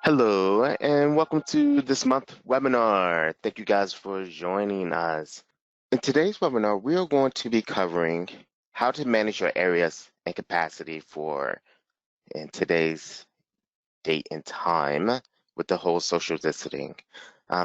Hello, and welcome to this month webinar. Thank you guys for joining us. In today's webinar, we are going to be covering how to manage your areas and capacity for in today's date and time with the whole social distancing.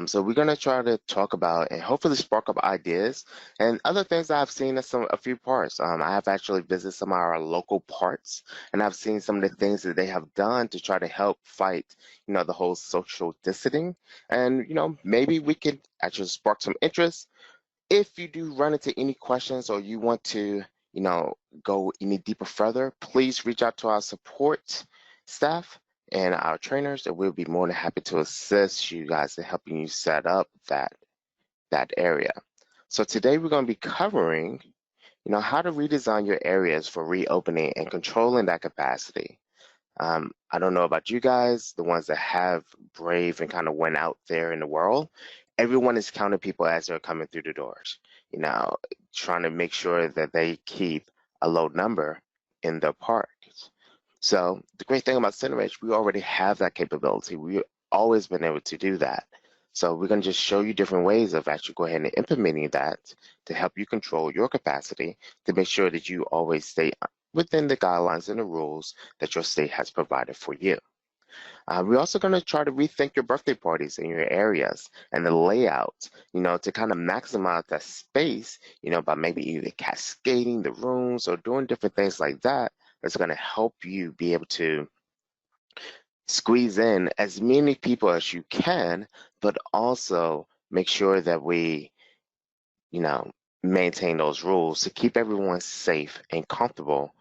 So we're going to try to talk about and hopefully spark up ideas and other things I've seen at a few parks. I have actually visited some of our local parks, and I've seen some of the things that they have done to try to help fight, the whole social distancing. And, maybe we can actually spark some interest. If you do run into any questions or you want to, go any deeper further, please reach out to our support staff and our trainers, and we'll be more than happy to assist you guys in helping you set up that area. So today we're going to be covering, how to redesign your areas for reopening and controlling that capacity. I don't know about you guys, the ones that have brave and kind of went out there in the world. Everyone is counting people as they're coming through the doors, you know, trying to make sure that they keep a low number in their parks. So the great thing about CenterEdge, we already have that capability. We've always been able to do that. So we're going to just show you different ways of actually go ahead and implementing that to help you control your capacity to make sure that you always stay within the guidelines and the rules that your state has provided for you. We're also going to try to rethink your birthday parties in your areas and the layout, to kind of maximize that space, by maybe either cascading the rooms or doing different things like that. That's going to help you be able to squeeze in as many people as you can, but also make sure that we, you know, maintain those rules to keep everyone safe and comfortable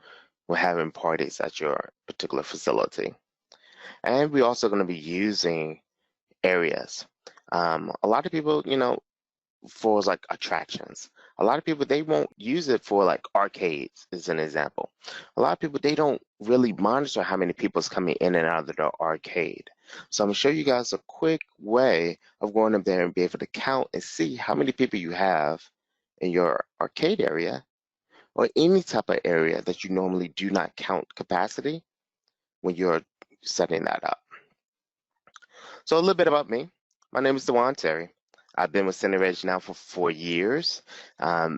with having parties at your particular facility. And we're also going to be using areas. A lot of people, for like attractions. A lot of people, they won't use it for like arcades, as an example. A lot of people, they don't really monitor how many people's coming in and out of the arcade. So I'm gonna show you guys a quick way of going up there and be able to count and see how many people you have in your arcade area or any type of area that you normally do not count capacity when you're setting that up. So a little bit about me. My name is Dewan Terry. I've been with CenterEdge now for 4 years.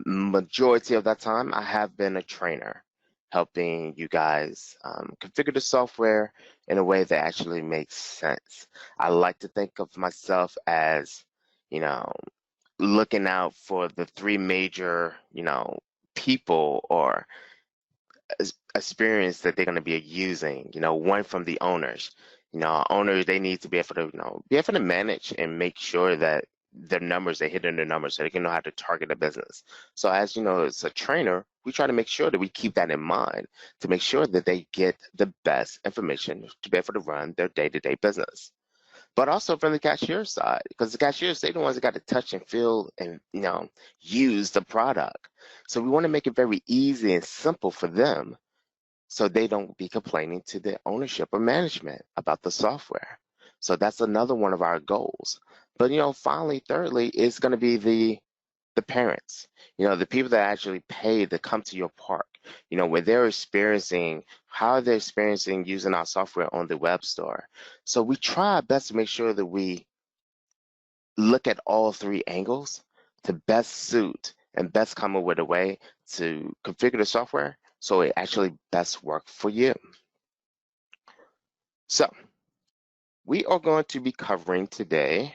Majority of that time, I have been a trainer, helping you guys configure the software in a way that actually makes sense. I like to think of myself as, you know, looking out for the three major, people or experience that they're going to be using. One from the owners. Owners, they need to be able to, be able to manage and make sure that their numbers, they're hitting their numbers so they can know how to target a business. So as you know, as a trainer, we try to make sure that we keep that in mind to make sure that they get the best information to be able to run their day-to-day business. But also from the cashier side, because the cashiers, they're the ones that got to touch and feel and, use the product. So we want to make it very easy and simple for them so they don't be complaining to the ownership or management about the software. So that's another one of our goals. But finally, thirdly, is going to be the parents, the people that actually pay to come to your park, when they're experiencing how they're experiencing using our software on the web store. So we try our best to make sure that we look at all three angles to best suit and best come up with a way to configure the software so it actually best work for you. So we are going to be covering today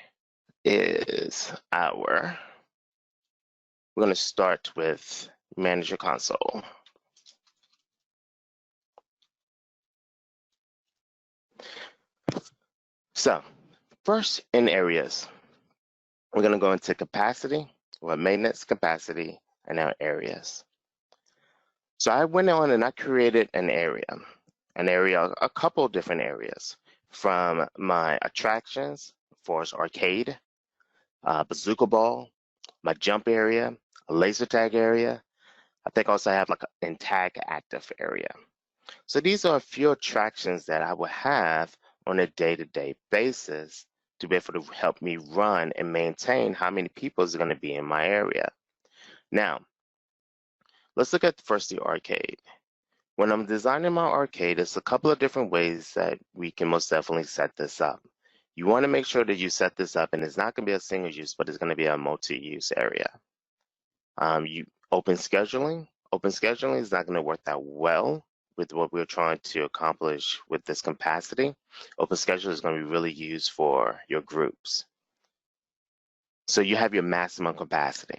we're going to start with Manager Console. So first in areas, we're going to go into capacity, or maintenance capacity, and our areas. So I went on and I created an area, a couple of different areas from my attractions, for arcade, bazooka ball, my jump area, a laser tag area. I think also I have like an tag active area. So these are a few attractions that I will have on a day-to-day basis to be able to help me run and maintain how many people is going to be in my area. Now, let's look at first the arcade. When I'm designing my arcade, there's a couple of different ways that we can most definitely set this up. you want to make sure that you set this up, and it's not going to be a single use, but it's going to be a multi-use area. You open scheduling. Open scheduling is not going to work that well with what we're trying to accomplish with this capacity. Open scheduling is going to be really used for your groups. So you have your maximum capacity.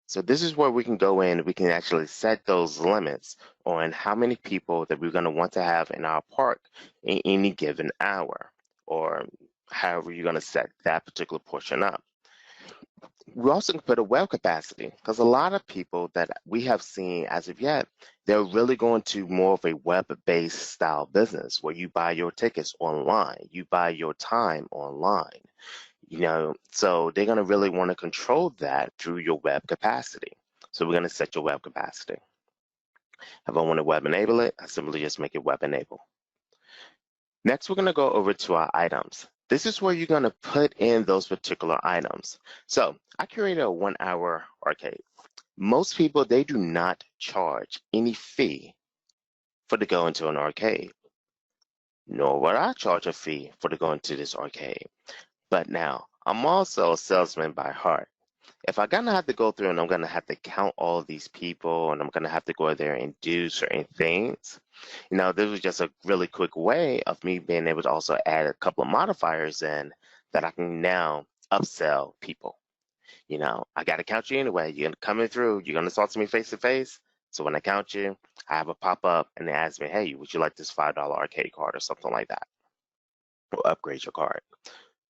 So this is where we can go in, we can actually set those limits on how many people that we're going to want to have in our park in any given hour, or however you're going to set that particular portion up. We also can put a web capacity, because a lot of people that we have seen as of yet, they're really going to more of a web-based style business where you buy your tickets online, you buy your time online. So they're going to really want to control that through your web capacity. So we're going to set your web capacity. If I want to web enable it, I simply just make it web enable. Next, we're going to go over to our items. This is where you're going to put in those particular items. So I created a 1 hour arcade. Most people, they do not charge any fee for to go into an arcade, nor would I charge a fee for to go into this arcade. But now, I'm also a salesman by heart. If I'm gonna have to go through and I'm gonna have to count all of these people and I'm gonna have to go there and do certain things, this was just a really quick way of me being able to also add a couple of modifiers in that I can now upsell people. I gotta count you anyway. You're coming through, you're gonna talk to me face to face. So when I count you, I have a pop-up and they ask me, hey, would you like this $5 arcade card or something like that? Or upgrade your card.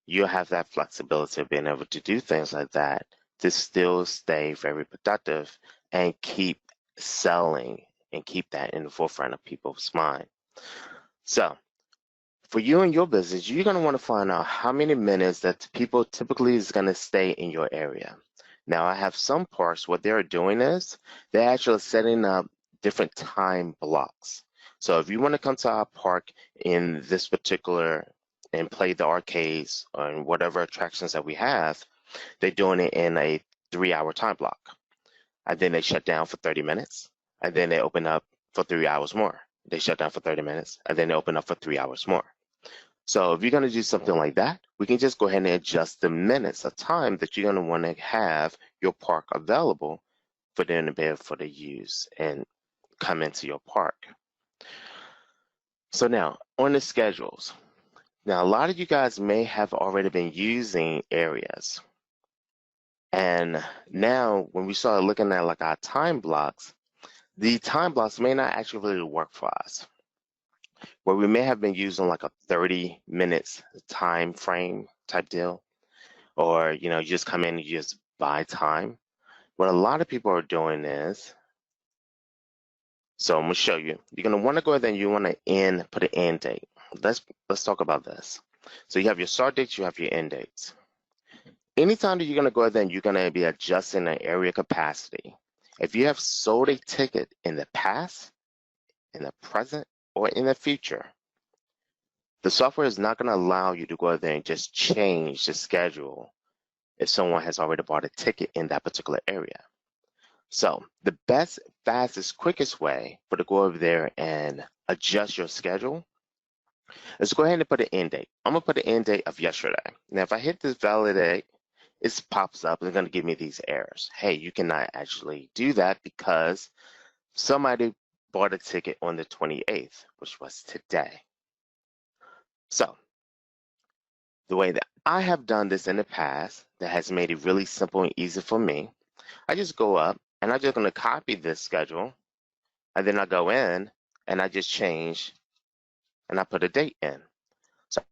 You have that flexibility of being able to do things like that to still stay very productive and keep selling and keep that in the forefront of people's mind. So for you and your business, you're going to want to find out how many minutes that people typically is going to stay in your area. Now, I have some parks, what they're doing is they're actually setting up different time blocks. So if you want to come to our park in this particular and play the arcades and whatever attractions that we have, they're doing it in a 3-hour time block. And then they shut down for 30 minutes. And then they open up for 3 hours more. They shut down for 30 minutes. And then they open up for 3 hours more. So if you're going to do something like that, we can just go ahead and adjust the minutes of time that you're going to want to have your park available for them to be able to use and come into your park. So now on the schedules. Now, a lot of you guys may have already been using areas. And now when we start looking at like our time blocks, the time blocks may not actually really work for us. Where we may have been using like a 30 minutes time frame type deal, or you just come in and you just buy time. What a lot of people are doing is, so I'm gonna show you. You're gonna want to go ahead and you want to put an end date. Let's talk about this. So you have your start dates, you have your end dates. Anytime that you're gonna go ahead and you're gonna be adjusting an area capacity. If you have sold a ticket in the past, in the present, or in the future, the software is not going to allow you to go out there and just change the schedule if someone has already bought a ticket in that particular area. So the best, fastest, quickest way for to go over there and adjust your schedule is go ahead and put an end date. I'm going to put an end date of yesterday. Now, if I hit this validate, it pops up and it's going to give me these errors. Hey, you cannot actually do that because somebody bought a ticket on the 28th, which was today. So the way that I have done this in the past that has made it really simple and easy for me, I just go up and I'm just going to copy this schedule, and then I go in and I just change and I put a date in. So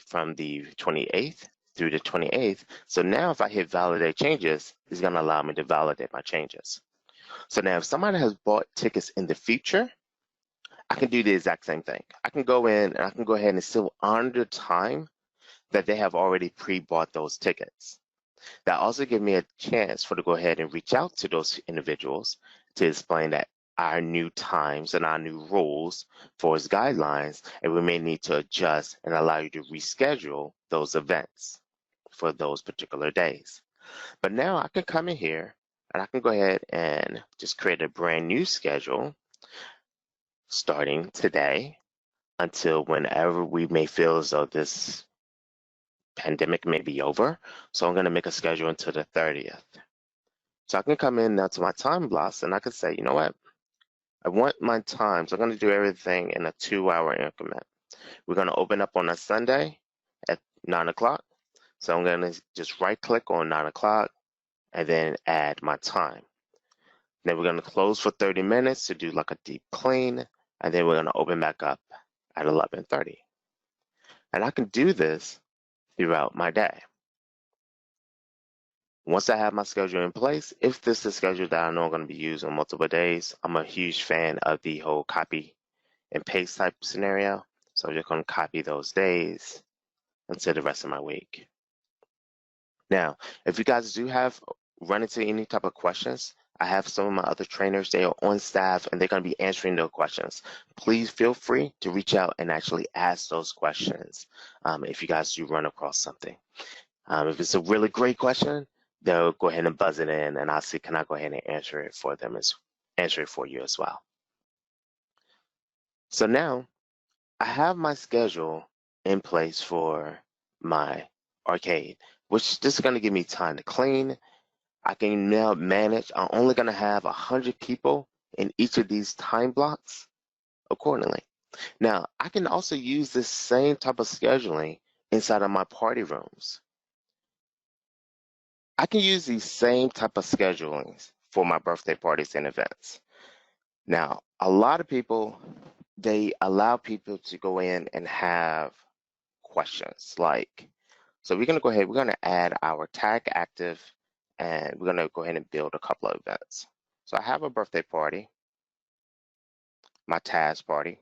from the 28th through the 28th. So now if I hit validate changes, it's going to allow me to validate my changes. So now if somebody has bought tickets in the future, I can do the exact same thing. I can go in and I can go ahead and still honor the time that they have already pre-bought those tickets. That also gives me a chance to go ahead and reach out to those individuals to explain that our new times and our new rules for its guidelines, and we may need to adjust and allow you to reschedule those events for those particular days. But now I can come in here and I can go ahead and just create a brand new schedule starting today until whenever we may feel as though this pandemic may be over. So I'm going to make a schedule until the 30th. So I can come in now to my time blocks and I could say, you know what? I want my time. So I'm going to do everything in a 2-hour increment. We're going to open up on a Sunday at 9 o'clock. So I'm going to just right click on 9 o'clock and then add my time. Then we're going to close for 30 minutes to do like a deep clean. And then we're going to open back up at 11:30. And I can do this throughout my day. Once I have my schedule in place, if this is a schedule that I know I'm going to be used on multiple days, I'm a huge fan of the whole copy and paste type scenario. So I'm just going to copy those days until the rest of my week. Now, if you guys do run into any type of questions, I have some of my other trainers, they are on staff and they're going to be answering those questions. Please feel free to reach out and actually ask those questions if you guys do run across something. If it's a really great question, they'll go ahead and buzz it in and I'll see, can I go ahead and answer it for you as well. So now I have my schedule in place for my arcade, which this is going to give me time to clean. I can now manage. I'm only going to have 100 people in each of these time blocks accordingly. Now, I can also use this same type of scheduling inside of my party rooms. I can use these same type of schedulings for my birthday parties and events. Now, a lot of people, they allow people to go in and have questions like, so we're going to go ahead, we're going to add our tag active and we're going to go ahead and build a couple of events. So I have a birthday party, my task party,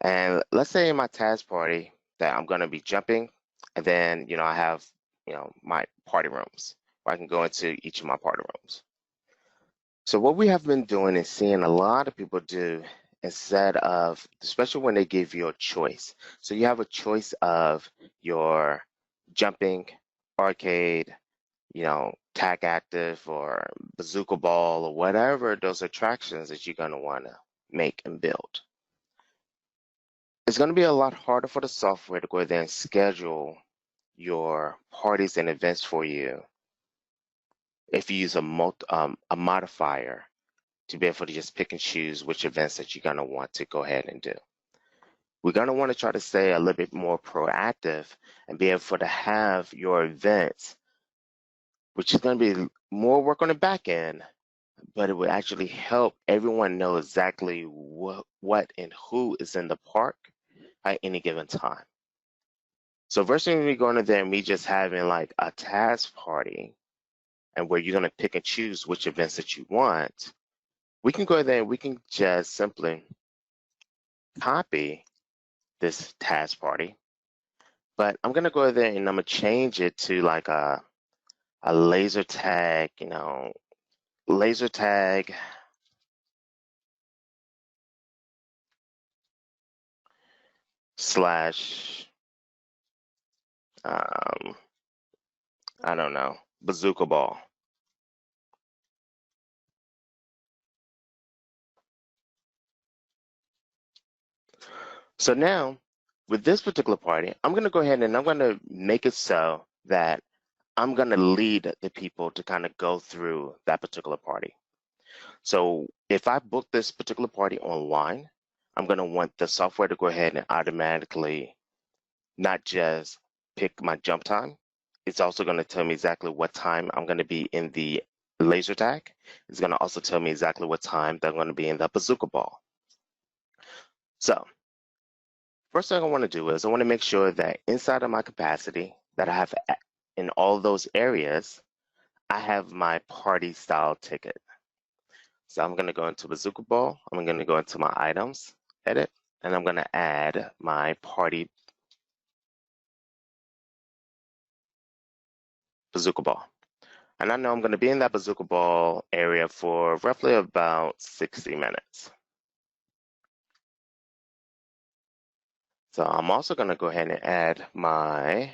and let's say in my task party that I'm going to be jumping, and then, I have, my party rooms where I can go into each of my party rooms. So what we have been doing is seeing a lot of people do instead of, especially when they give you a choice. So you have a choice of your jumping, arcade, tag active or bazooka ball or whatever those attractions that you're going to want to make and build. It's going to be a lot harder for the software to go there and schedule your parties and events for you if you use a modifier to be able to just pick and choose which events that you're going to want to go ahead and do. We're going to want to try to stay a little bit more proactive and be able to have your events, which is going to be more work on the back end, but it will actually help everyone know exactly what and who is in the park at any given time. So versus me going in there and me just having like a task party and where you're going to pick and choose which events that you want, we can go there and we can just simply copy this task party. But I'm going to go there and I'm going to change it to like a laser tag, laser tag slash, I don't know, bazooka ball. So now, with this particular party, I'm going to go ahead and I'm going to make it so that I'm going to lead the people to kind of go through that particular party. So if I book this particular party online, I'm going to want the software to go ahead and automatically not just pick my jump time. It's also going to tell me exactly what time I'm going to be in the laser tag. It's going to also tell me exactly what time that I'm going to be in the bazooka ball. So first thing I want to do is I want to make sure that inside of my capacity that I have in all those areas, I have my party style ticket. So I'm going to go into bazooka ball. I'm going to go into my items, edit, and I'm going to add my party bazooka ball. And I know I'm going to be in that bazooka ball area for roughly about 60 minutes. So I'm also going to go ahead and add my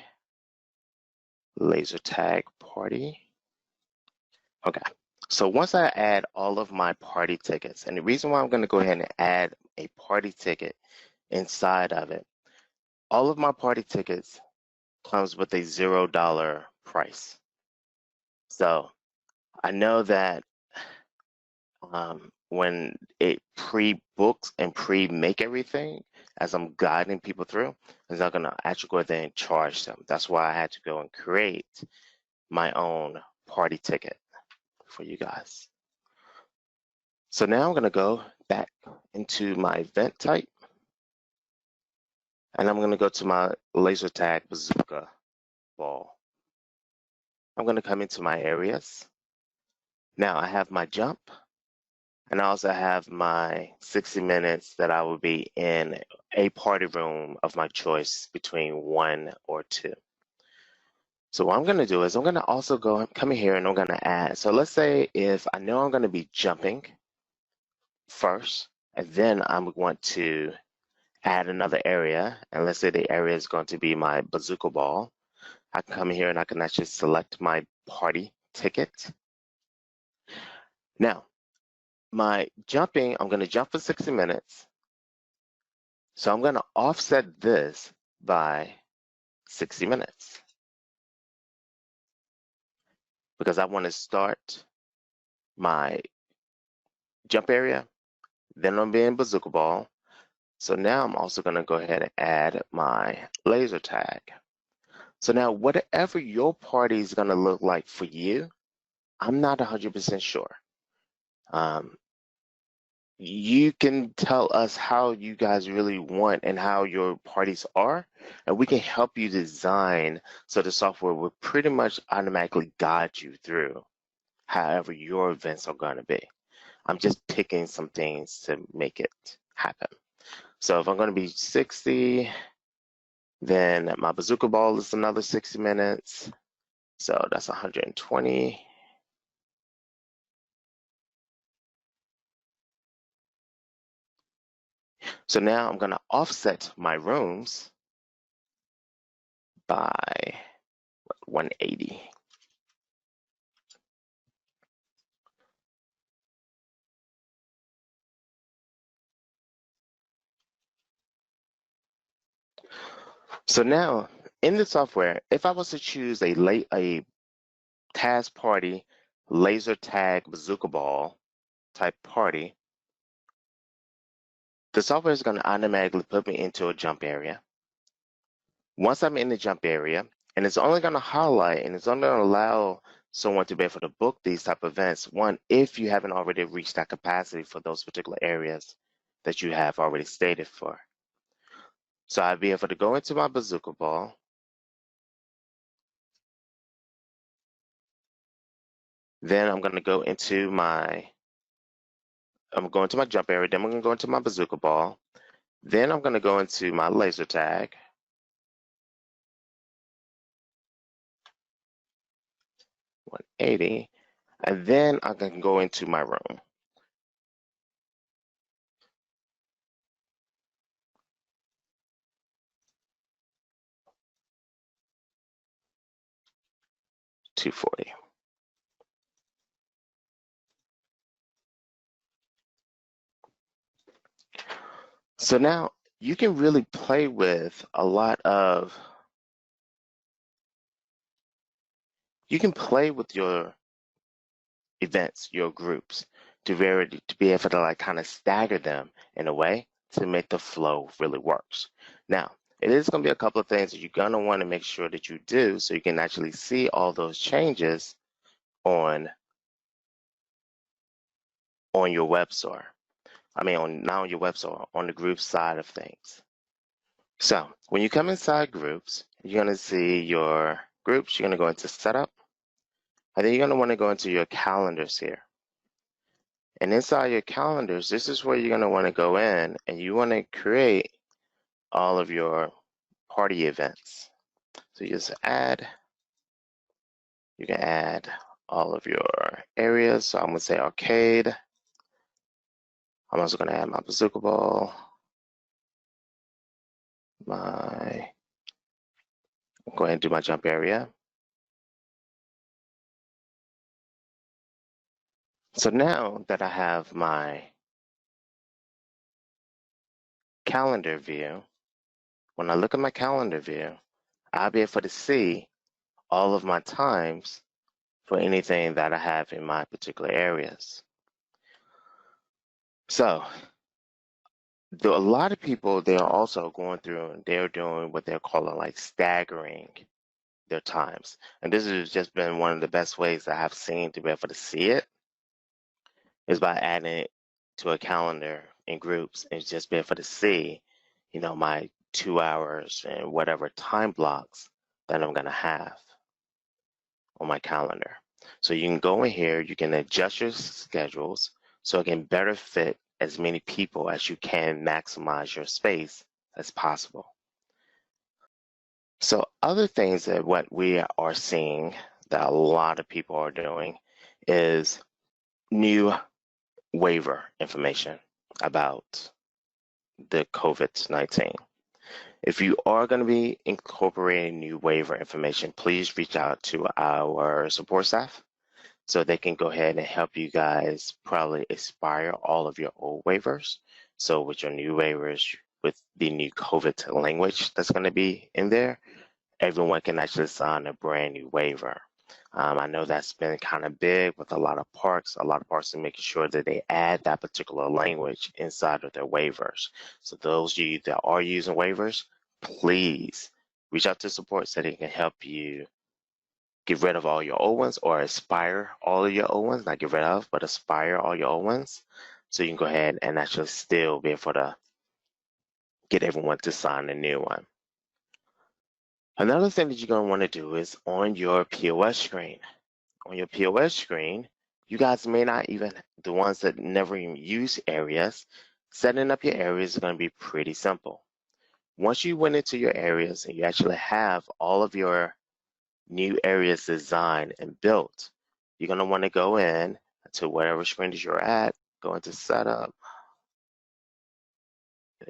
laser tag party. Okay, so once I add all of my party tickets, and the reason why I'm going to go ahead and add a party ticket inside of it, all of my party tickets comes with a $0 price. So I know that when it pre-books and pre-make everything, as I'm guiding people through, it's not gonna actually go there and charge them. That's why I had to go and create my own party ticket for you guys. So now I'm gonna go back into my event type, and I'm gonna go to my laser tag bazooka ball. I'm gonna come into my areas. Now I have my jump, and I also have my 60 minutes that I will be in a party room of my choice between 1 or 2. So what I'm gonna do is I'm gonna also come here and I'm gonna add. So let's say if I know I'm gonna be jumping first, and then I want to add another area, and let's say the area is going to be my bazooka ball. I can come here and I can actually select my party ticket. Now, my jumping, I'm gonna jump for 60 minutes. So I'm gonna offset this by 60 minutes because I wanna start my jump area, then I'm being bazooka ball. So now I'm also gonna go ahead and add my laser tag. So now whatever your party is gonna look like for you, I'm not 100% sure. You can tell us how you guys really want and how your parties are, and we can help you design so the software will pretty much automatically guide you through however your events are going to be. I'm just picking some things to make it happen. So if I'm going to be 60, then my bazooka ball is another 60 minutes. So that's 120. So now I'm going to offset my rooms by 180. So now in the software, if I was to choose a task party, laser tag bazooka ball type party, the software is going to automatically put me into a jump area. Once I'm in the jump area, and it's only going to highlight and it's only going to allow someone to be able to book these type of events, one, if you haven't already reached that capacity for those particular areas that you have already stated for. So I'd be able to go into my bazooka ball. Then I'm going to go into my jump area, then I'm going to go into my bazooka ball. Then I'm going to go into my laser tag. $180, and then I can go into my room. $240. So now you can really play with a lot of, you can play with your events, your groups, to be able to like kind of stagger them in a way to make the flow really works. Now, it is going to be a couple of things that you're going to want to make sure that you do so you can actually see all those changes on your web store. I mean, not on your web store, on the group side of things. So when you come inside groups, you're going to see your groups. You're going to go into setup, and then you're going to want to go into your calendars here. And inside your calendars, this is where you're going to want to go in and you want to create all of your party events. So you just add, you can add all of your areas. So I'm going to say arcade. I'm also going to add my bazooka ball, go ahead and do my jump area. So now that I have my calendar view, when I look at my calendar view, I'll be able to see all of my times for anything that I have in my particular areas. So a lot of people, they're also going through and they're doing what they're calling like staggering their times. And this has just been one of the best ways I have seen to be able to see it is by adding it to a calendar in groups and just be able to see, my 2 hours and whatever time blocks that I'm going to have on my calendar. So you can go in here, you can adjust your schedules so it can better fit as many people as you can maximize your space as possible. So other things that what we are seeing that a lot of people are doing is new waiver information about the COVID-19. If you are going to be incorporating new waiver information, please reach out to our support staff so they can go ahead and help you guys probably expire all of your old waivers. So with your new waivers, with the new COVID language that's going to be in there, everyone can actually sign a brand new waiver. I know that's been kind of big with a lot of parks. A lot of parks are making sure that they add that particular language inside of their waivers. So those of you that are using waivers, please reach out to support so they can help you get rid of all your old ones or expire all of your old ones. Not get rid of, but expire all your old ones. So you can go ahead and actually still be able to get everyone to sign a new one. Another thing that you're going to want to do is on your POS screen. On your POS screen, you guys may not even, the ones that never even use areas, setting up your areas is going to be pretty simple. Once you went into your areas and you actually have all of your new areas designed and built, you're going to want to go in to whatever screen that you're at, go into setup,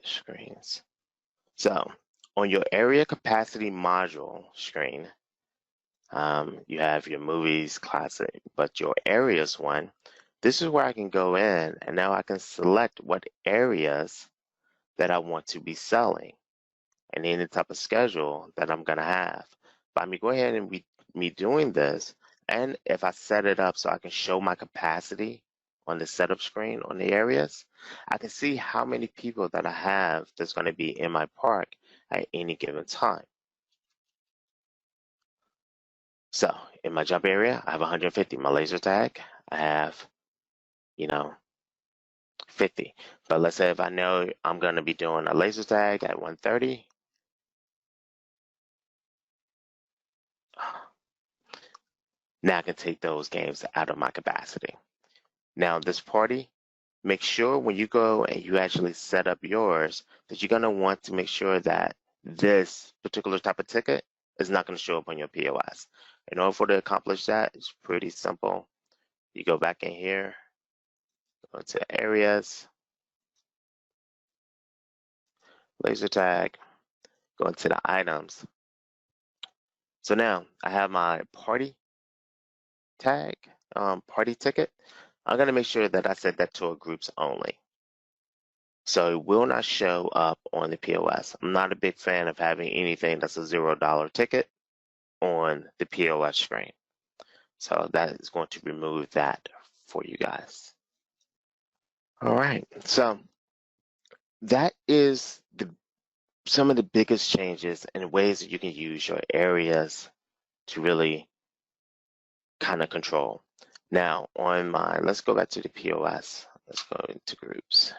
screens. So on your area capacity module screen, you have your movies, classic, but your areas one, this is where I can go in and now I can select what areas that I want to be selling and any type of schedule that I'm gonna have. By me go ahead and me doing this, and if I set it up so I can show my capacity on the setup screen on the areas, I can see how many people that I have that's gonna be in my park at any given time. So in my jump area, I have 150. My laser tag, I have, 50. But let's say if I know I'm going to be doing a laser tag at 130, now I can take those games out of my capacity. Now this party, make sure when you go and you actually set up yours that you're going to want to make sure that this particular type of ticket is not going to show up on your POS. In order for to accomplish that, it's pretty simple. You go back in here, go to areas, laser tag, go into the items. So now I have my party tag, party ticket. I'm gonna make sure that I set that to a groups only. So it will not show up on the POS. I'm not a big fan of having anything that's a $0 ticket on the POS screen. So that is going to remove that for you guys. All right, so that is some of the biggest changes and ways that you can use your areas to really kind of control. Now on my, let's go back to the POS. Let's go into groups.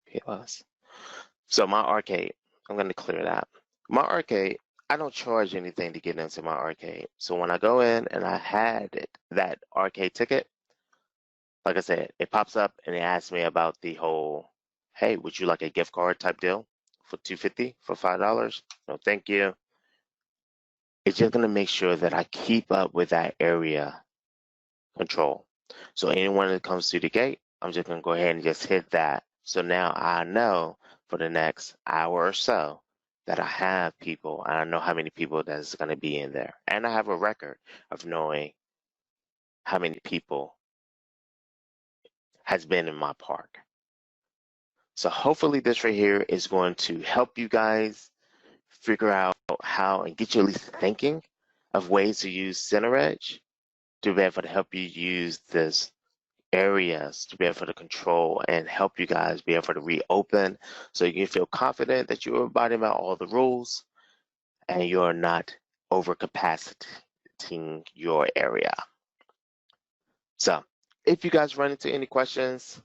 POS. So my arcade, I'm going to clear that. My arcade, I don't charge anything to get into my arcade. So when I go in and I had that arcade ticket, like I said, it pops up and it asks me about the whole, hey, would you like a gift card type deal for $2.50 for $5? No, thank you. It's just going to make sure that I keep up with that area control. So anyone that comes through the gate, I'm just going to go ahead and just hit that. So now I know for the next hour or so that I have people, and I know how many people that's going to be in there. And I have a record of knowing how many people has been in my park. So hopefully this right here is going to help you guys figure out how and get you at least thinking of ways to use CenterEdge to be able to help you use this areas to be able to control and help you guys be able to reopen so you can feel confident that you're abiding by all the rules and you're not overcapacitating your area. So if you guys run into any questions,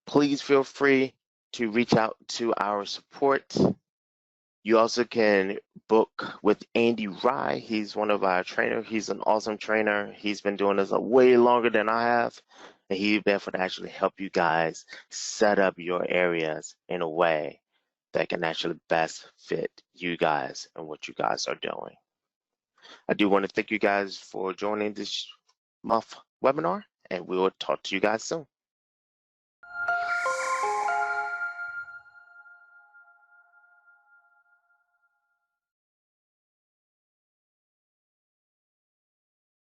please feel free to reach out to our support. You also can book with Andy Rye. He's one of our trainers. He's an awesome trainer. He's been doing this way longer than I have. And he'll be able to actually help you guys set up your areas in a way that can actually best fit you guys and what you guys are doing. I do want to thank you guys for joining this month webinar, and we will talk to you guys soon.